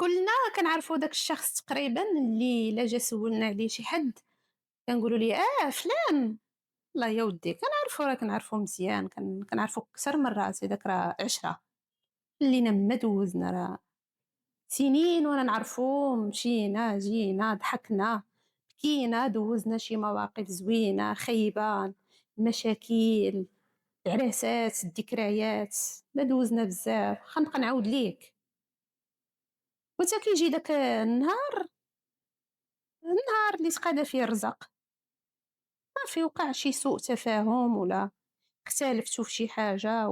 كلنا كنعرفوا داك الشخص تقريبا اللي الا جا سولنا عليه شي حد كنقولوا ليه فلان. الله يا ودي كنعرفو، راه كنعرفو مزيان، كنعرفو اكثر من راسي، داك راه عشرة خلينا ما دوزنا راه سنين وانا نعرفو، مشينا جينا ضحكنا بكينا دوزنا شي مواقف زوينه خايبه، المشاكل، العراسات، الذكريات، ما دوزنا بزاف خنبقى نعاود ليك. وتا كيجي داك النهار اللي تقاد فيه الرزق، صافي وقع شي سوء تفاهم ولا اختلفتوا في شي حاجة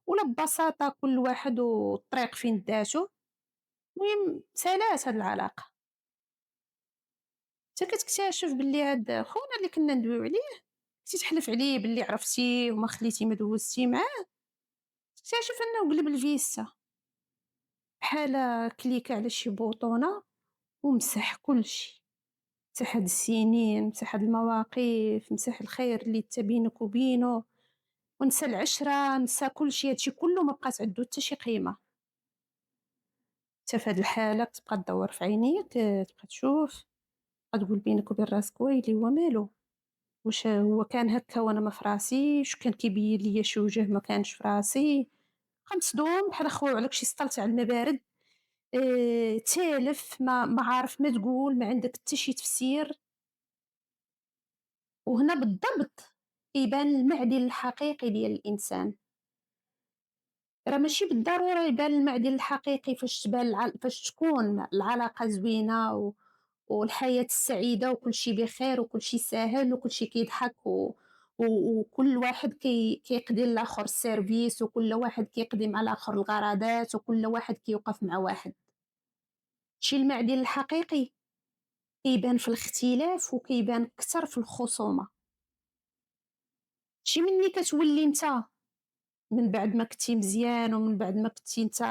ولا ببساطة كل واحد والطريق فين داتو، المهم سالات هاد العلاقة. حتى كتكتاشف بلي هاد خونا اللي كنا ندويو عليه كنتي تحلف عليه بلي عرفتيه وما خليتي ما دوزتي معاه، تكتاشف انه قلب الفيسا بحال كليكا على شي بوطونة ومسح كلشي، مسح هاد السنين، مسح هاد المواقف، مسح الخير اللي تا بينك وبينو، ونسى العشرة، نسى كلشي، هادشي كلو مبقات عندو حتى شي قيمة. انت في هاد الحالة كتبقى تدور في عينيك، تبقى تشوف، تبقى تقول بينك وبين راسك ويلي هو مالو، واش هو كان هكا وانا ما في راسي، واش كان كيبين ليا شي وجه ما كانش في راسي. بقى مصدوم بحال خويا عليك شي سطل تاع الماء بارد، تالف ما عارف ما تقول، ما عندك حتى شي تفسير. وهنا بالضبط كيبان المعدن الحقيقي ديال الانسان. راه ماشي بالضرورة يبان المعدن الحقيقي فاش تبان فاش تكون العلاقة زوينة والحياة السعيدة وكل شي بخير وكل شي ساهل وكل شي كيضحك وكل واحد كيقضي للآخر السيرفيس، وكل واحد كيقضي مع الآخر الغرضات، وكل واحد كيوقف مع واحد. شي المعدن الحقيقي كيبان في الاختلاف وكيبان أكثر في الخصومة. شي مني كتولي نتا من بعد ما كنتي مزيان ومن بعد ما كنتي نتا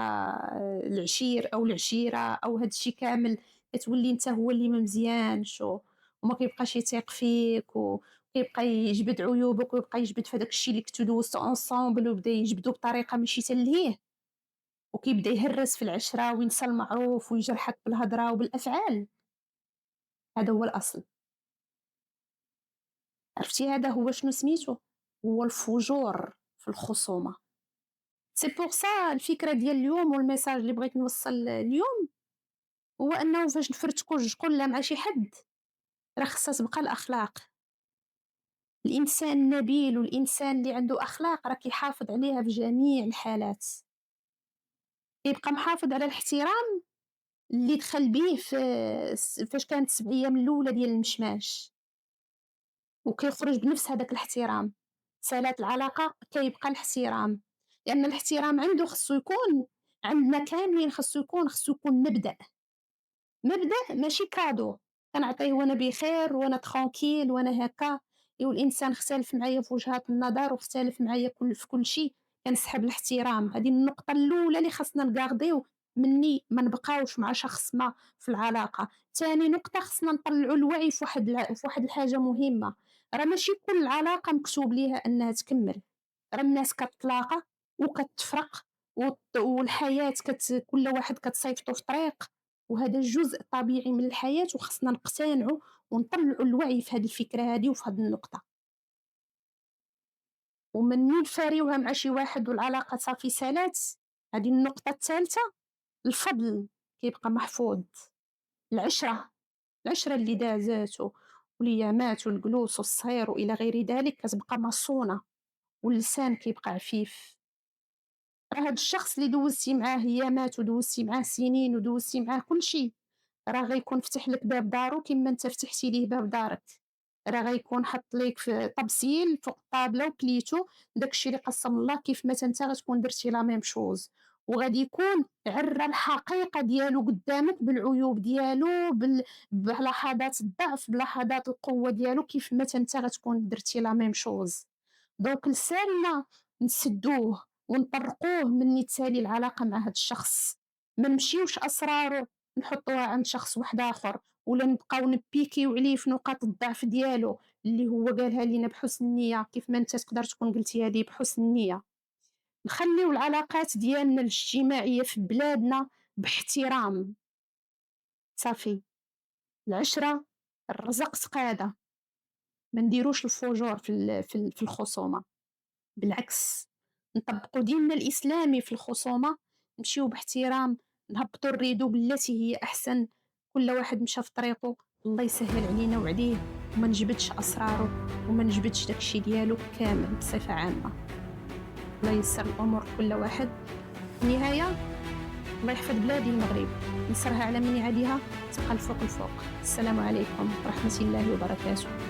العشير او العشيره او هادشي كامل، كتولي نتا هو اللي ما مزيانش وما كيبقاش يثيق فيك وكيبقى يجبد عيوبك ويبقى يجبد في هذاك الشيء اللي كنتو دوزتو انصامبل وبدا يجبدو بطريقه ماشي تلهيه، وكيبدا يهرس في العشره وينسى المعروف ويجرحك بالهضره وبالافعال. هذا هو الاصل. عرفتي هذا هو شنو سميتو؟ هو الفجور في الخصومه. سي بور سا الفكرة ديال اليوم والميساج اللي بغيت نوصل اليوم هو أنه فاش نفرتكو جوج قلة مع شي حد راه خصها تبقى الأخلاق. الإنسان النبيل والإنسان اللي عنده أخلاق راه كيحافظ عليها في جميع الحالات، كيبقى محافظ على الاحترام اللي دخل بيه فاش كانت 7 أيام الأولى ديال المشماش، وكيخرج بنفس هذاك الاحترام. سالات العلاقة كيبقى الاحترام، لأن الاحترام عنده خصو يكون عندنا كاملين، خصو يكون مبدأ ماشي كادو كنعطيه وانا بخير وانا ترونكيل وانا هكا. والانسان اختلف معايا في وجهات النظر واختلف معايا في كل شيء، كنسحب الاحترام. هذه النقطة الأولى اللي خصنا نغارديو مني ما نبقاوش مع شخص ما في العلاقة. ثاني نقطة خصنا نطلعوا الوعي في واحد الحاجة مهمة، راه ماشي كل علاقة مكتوب ليها أنها تكمل. راه الناس كتلاقى وكتفرق والحياة كل واحد كتصيفطو في طريق، وهذا جزء طبيعي من الحياة وخصنا نقتنعوا ونطلعوا الوعي في هذه الفكرة هذه وفي هذه النقطة. ومن نفاريوها مع شي واحد والعلاقة صافي سالات، هذه النقطة الثالثة، الفضل كيبقى محفوظ. العشرة اللي دازات واليامات والجلوس والصهير وإلى غير ذلك كتبقى مصونة، واللسان كيبقى عفيف. راه هاد الشخص اللي دوزتي معاه ايامات ودوزتي معاه سنين ودوزتي معاه كل شيء راه غيكون فتح لك باب دارو كيما انت فتحتي ليه باب دارك. راه غيكون حط ليك في طبسيل فوق الطابله وكليتو داكشي اللي قسم الله، كيف ما انت غتكون درتي لا ميم شوز، وغادي يكون عرى الحقيقه ديالو قدامك بالعيوب ديالو بلحظات الضعف بلحظات القوه ديالو، كيف ما انت غتكون درتي لا ميم شوز. دونك لسالنا نسدوه ونطرقوه من يتسالي العلاقة مع هاد الشخص، ما نمشيوش أسراره نحطوها عند شخص واحد آخر، ولا نبقاو نبيكيو عليه في نقاط الضعف ديالو اللي هو قالها لينا بحسن النية، كيف ما انت تقدر تكون قلتي هذه بحسن النية. نخليو العلاقات ديالنا الاجتماعية في بلادنا باحترام، صافي. العشرة، الرزق سقادة، ما نديروش الفجور في الخصومة، بالعكس نطبقوا ديننا الإسلامي في الخصومة، نمشيو باحترام، نهبطوا الريدو بالتي هي أحسن، كل واحد مشى في طريقه، الله يسهل علينا وعليه، وما نجبدش أسراره وما نجبدش داكشي ديالو كامل بصفة عامة. الله ييسر الأمور كل واحد. النهاية، الله يحفظ بلادي المغرب، نصرها على من يعاديها، تبقى الفوق الفوق. السلام عليكم ورحمة الله وبركاته.